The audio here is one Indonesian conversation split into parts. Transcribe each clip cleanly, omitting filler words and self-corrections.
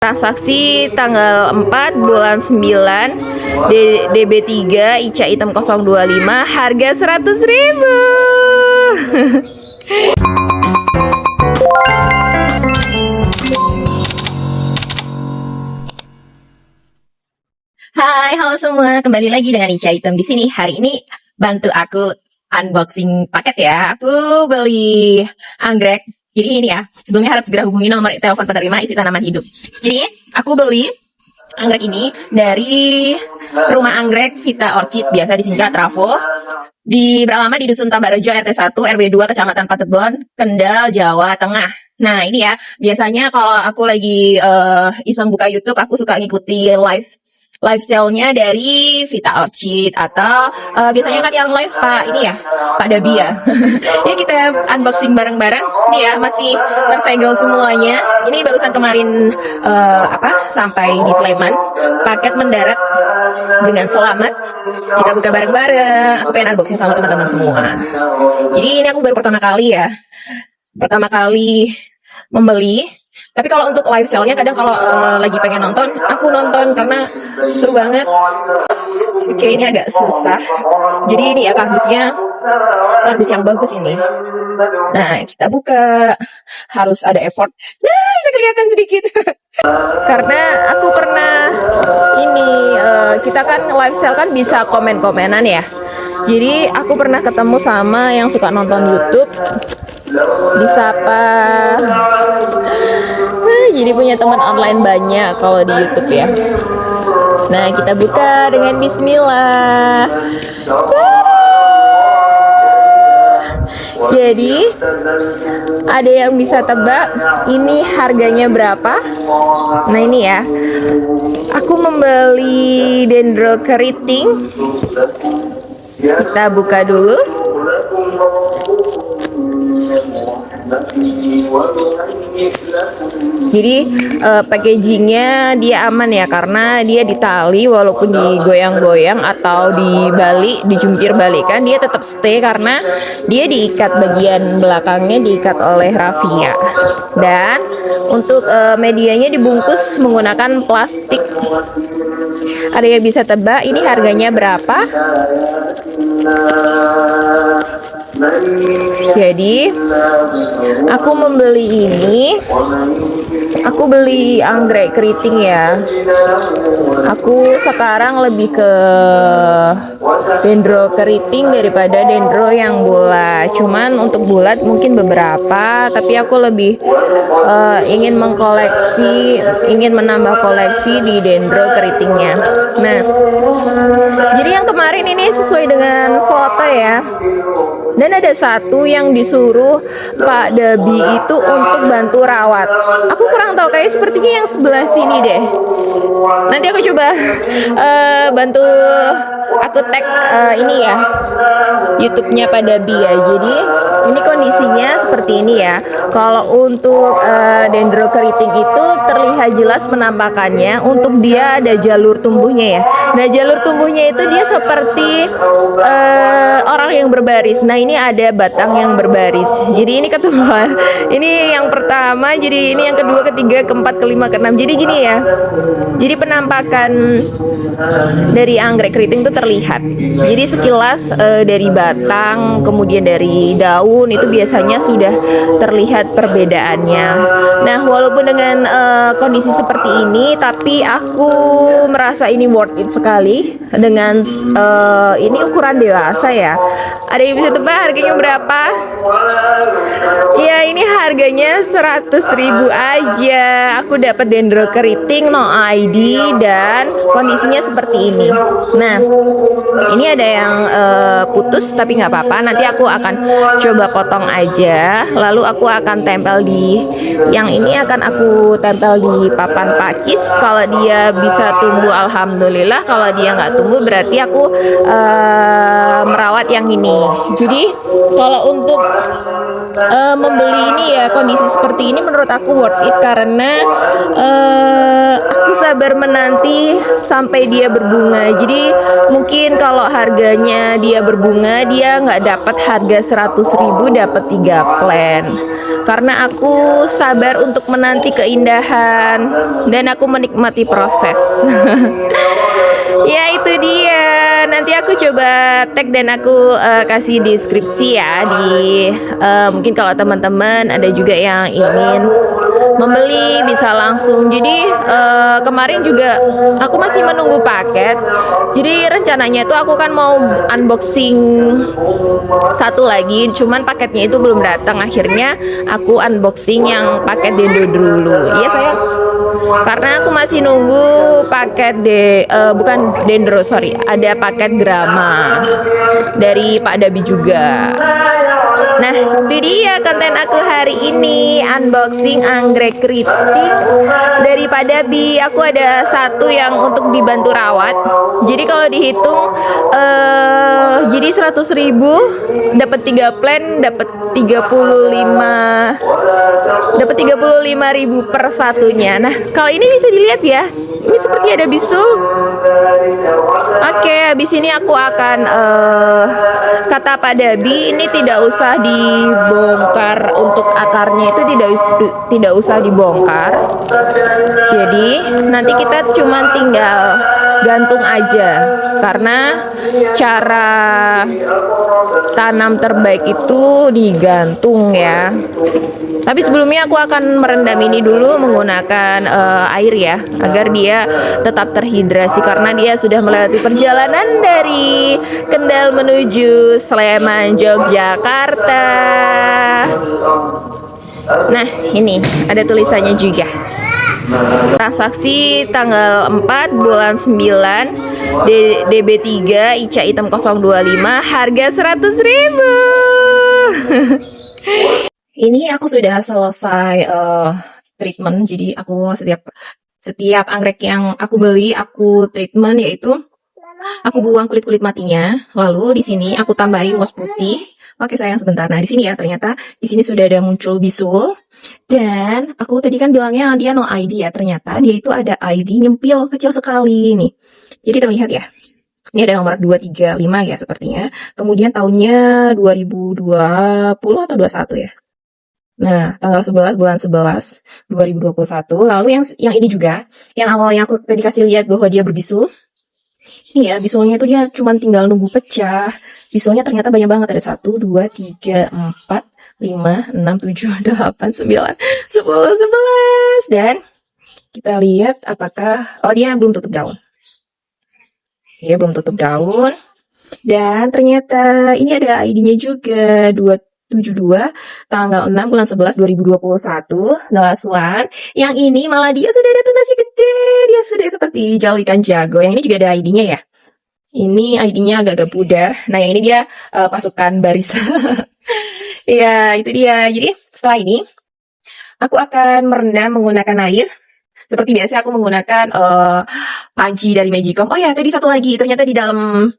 Transaksi tanggal 4 bulan 9 DB3 ICA item 025 harga 100.000. Hai, halo semua. Kembali lagi dengan ICA item di sini. Hari ini bantu aku unboxing paket ya. Aku beli anggrek. Jadi ini ya, sebelumnya harap segera hubungi nomor telepon penerima isi tanaman hidup. Jadi aku beli anggrek ini dari rumah anggrek Vita Orchid, biasa disingkat Travo. Beralamat di Dusun Tambarejo RT 1 RW 2 Kecamatan Patebon, Kendal, Jawa Tengah. Nah ini ya, biasanya kalau aku lagi iseng buka YouTube, aku suka ngikuti live sale-nya dari Vita Orchid atau biasanya kan yang live Pak Dabi ya. Ini kita unboxing bareng-bareng. Ini ya masih tersegel semuanya. Ini barusan kemarin sampai di Sleman. Paket mendarat dengan selamat. Kita buka bareng-bareng. Aku pengen unboxing sama teman-teman semua. Jadi ini aku baru pertama kali ya. Pertama kali membeli. Tapi kalau untuk live sale-nya kadang kalau lagi pengen nonton, aku nonton karena seru banget. Oke, ini agak susah. Jadi ini ya kardus yang bagus ini. Nah, kita buka. Harus ada effort. Nah, bisa kelihatan sedikit. Karena aku pernah kita kan live sale kan bisa komen-komenan ya. Jadi aku pernah ketemu sama yang suka nonton YouTube. Disapa. Jadi punya teman online banyak kalau di YouTube ya. Nah, kita buka dengan bismillah. Jadi ada yang bisa tebak ini harganya berapa? Nah, ini ya. Aku membeli dendro keriting. Kita buka dulu. Jadi packagingnya dia aman ya, karena dia ditali walaupun digoyang-goyang atau dijungkir balikan dia tetap stay karena dia diikat, bagian belakangnya diikat oleh rafia. Dan untuk medianya dibungkus menggunakan plastik. Ada yang bisa tebak ini harganya berapa? Jadi aku membeli ini, aku beli anggrek keriting ya. Aku sekarang lebih ke dendro keriting daripada dendro yang bulat. Cuman untuk bulat mungkin beberapa, tapi aku lebih ingin menambah koleksi di dendro keritingnya. Nah, jadi yang kemarin ini sesuai dengan foto ya. Dan ada satu yang disuruh Pak Dabi itu untuk bantu rawat. Aku kurang tahu, kayak sepertinya yang sebelah sini deh. Nanti aku coba bantu aku tag ini ya, YouTube-nya Pak Dabi ya. Jadi ini kondisinya seperti ini ya. Kalau untuk dendro keriting itu terlihat jelas penampakannya. Untuk dia ada jalur tumbuhnya ya. Nah, jalur tumbuhnya itu dia seperti orang yang berbaris. Nah, ini ada batang yang berbaris. Jadi ini kedua, ini yang pertama, jadi ini yang kedua, ketiga, keempat, kelima, keenam. Jadi gini ya. Jadi penampakan dari anggrek keriting itu terlihat. Jadi sekilas dari batang, kemudian dari daun itu biasanya sudah terlihat perbedaannya. Nah, walaupun dengan kondisi seperti ini, tapi aku merasa ini worth it sekali dengan ini ukuran dewasa ya. Ada yang bisa tebak harganya berapa? Ya, ini harganya 100.000 aja. Aku dapat dendro keriting no ID dan kondisinya seperti ini. Nah, ini ada yang putus tapi nggak apa-apa. Nanti aku akan coba potong aja. Lalu aku akan tempel yang ini akan aku tempel di papan pakis. Kalau dia bisa tumbuh alhamdulillah. Kalau dia nggak tumbuh berarti aku merawat yang ini. Jadi kalau untuk membeli ini ya, kondisi seperti ini menurut aku worth it karena aku sabar menanti sampai dia berbunga. Jadi mungkin kalau harganya dia berbunga, dia nggak dapat harga 100.000, dapat 3 plan. Karena aku sabar untuk menanti keindahan dan aku menikmati proses. Ya itu dia. Nanti aku coba tag dan aku kasih deskripsi ya di mungkin kalau teman-teman ada juga yang ingin membeli bisa langsung. Jadi kemarin juga aku masih menunggu paket. Jadi rencananya itu aku kan mau unboxing satu lagi, cuman paketnya itu belum datang. Akhirnya aku unboxing yang paket Dendo dulu. Iya saya. Karena aku masih nunggu paket bukan Dendro, sorry, ada paket Grama dari Pak Dabi juga. Nah, itu dia konten aku hari ini, unboxing anggrek keriting dari Pak Dabi. Aku ada satu yang untuk dibantu rawat. Jadi kalau dihitung jadi 100.000 dapat 3 plan, dapat 35.000 per satunya. Nah, kalau ini bisa dilihat ya. Ini seperti ada bisul. Oke, habis ini aku akan kata Pak Dabi ini tidak usah dibongkar, untuk akarnya itu tidak usah dibongkar. Jadi nanti kita cuma tinggal gantung aja, karena cara tanam terbaik itu digantung ya. Tapi sebelumnya aku akan merendam ini dulu menggunakan air ya, agar dia tetap terhidrasi karena dia sudah melewati perjalanan dari Kendal menuju Sleman, Yogyakarta. Nah, ini ada tulisannya juga. Transaksi tanggal 4 bulan 9 DB3 ICA item 025 harga 100.000. Ini aku sudah selesai treatment. Jadi aku setiap anggrek yang aku beli aku treatment, yaitu aku buang kulit matinya. Lalu di sini aku tambahin moss putih. Oke sayang sebentar. Nah di sini ya, ternyata di sini sudah ada muncul bisul. Dan aku tadi kan bilangnya dia no ID ya, ternyata dia itu ada ID nyempil kecil sekali nih. Jadi terlihat ya. Ini ada nomor 235 ya sepertinya. Kemudian tahunnya 2020 atau 21 ya. Nah, tanggal 11 bulan 11 2021. Lalu yang ini juga, yang awalnya aku tadi kasih lihat bahwa dia berbisul. Ini ya, bisulnya itu dia cuma tinggal nunggu pecah. Bisulnya ternyata banyak banget, ada 1 2 3 4 5 6 7 8 9 10 11. Dan kita lihat apakah dia belum tutup daun. Dia belum tutup daun. Dan ternyata ini ada ID-nya juga, 272 tanggal 6 bulan 11 2021, Laswan. Yang ini malah dia sudah ada tunasi gede, dia sudah seperti jal ikan jago. Yang ini juga ada ID-nya ya. Ini ID-nya agak-agak pudar. Nah, yang ini dia pasukan baris. Ya, itu dia. Jadi setelah ini aku akan merendam menggunakan air. Seperti biasa aku menggunakan panci dari Magicom. Oh ya, tadi satu lagi, ternyata di dalam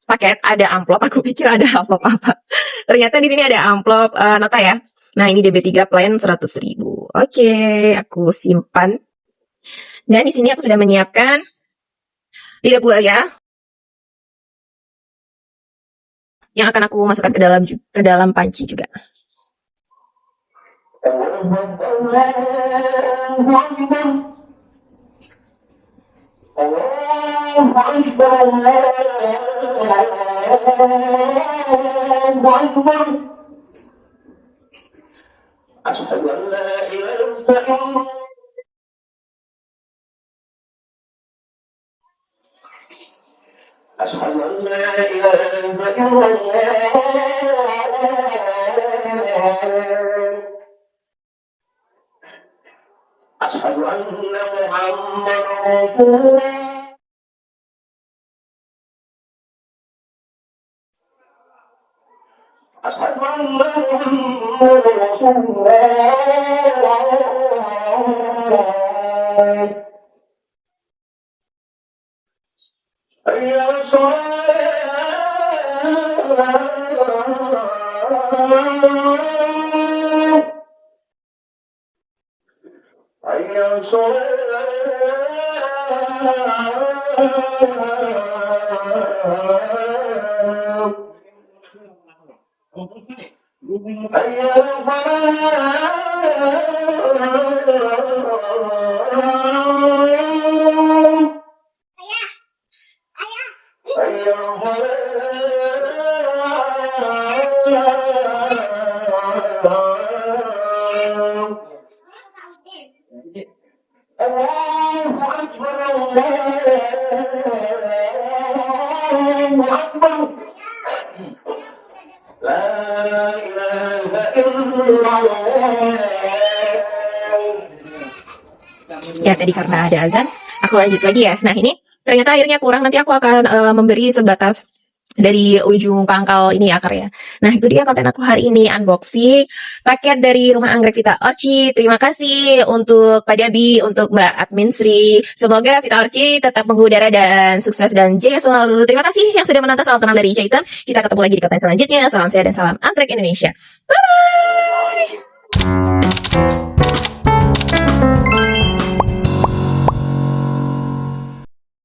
paket ada amplop. Aku pikir ada amplop apa. Ternyata di sini ada amplop nota ya. Nah, ini DB3 plan 100.000. Oke, aku simpan. Dan di sini aku sudah menyiapkan lidah buaya yang akan aku masukkan ke dalam panci juga. أشهد أن لا إله إلا الله أشهد أن محمدا رسول الله أشهد أن محمدا رسول الله يا صلاة Ya tadi karena ada azan, aku lanjut lagi ya. Nah ini ternyata airnya kurang, nanti aku akan memberi sebatas dari ujung pangkal ini akar ya. Nah itu dia konten aku hari ini, unboxing paket dari Rumah Anggrek Vita Orchi. Terima kasih untuk Pak Dabi, untuk Mbak Admin Sri. Semoga Vita Orchi tetap mengudara dan sukses dan jaya selalu. Terima kasih yang sudah menonton. Salam kenal dari Ica Hitam. Kita ketemu lagi di konten selanjutnya. Salam sehat dan salam anggrek Indonesia. Bye.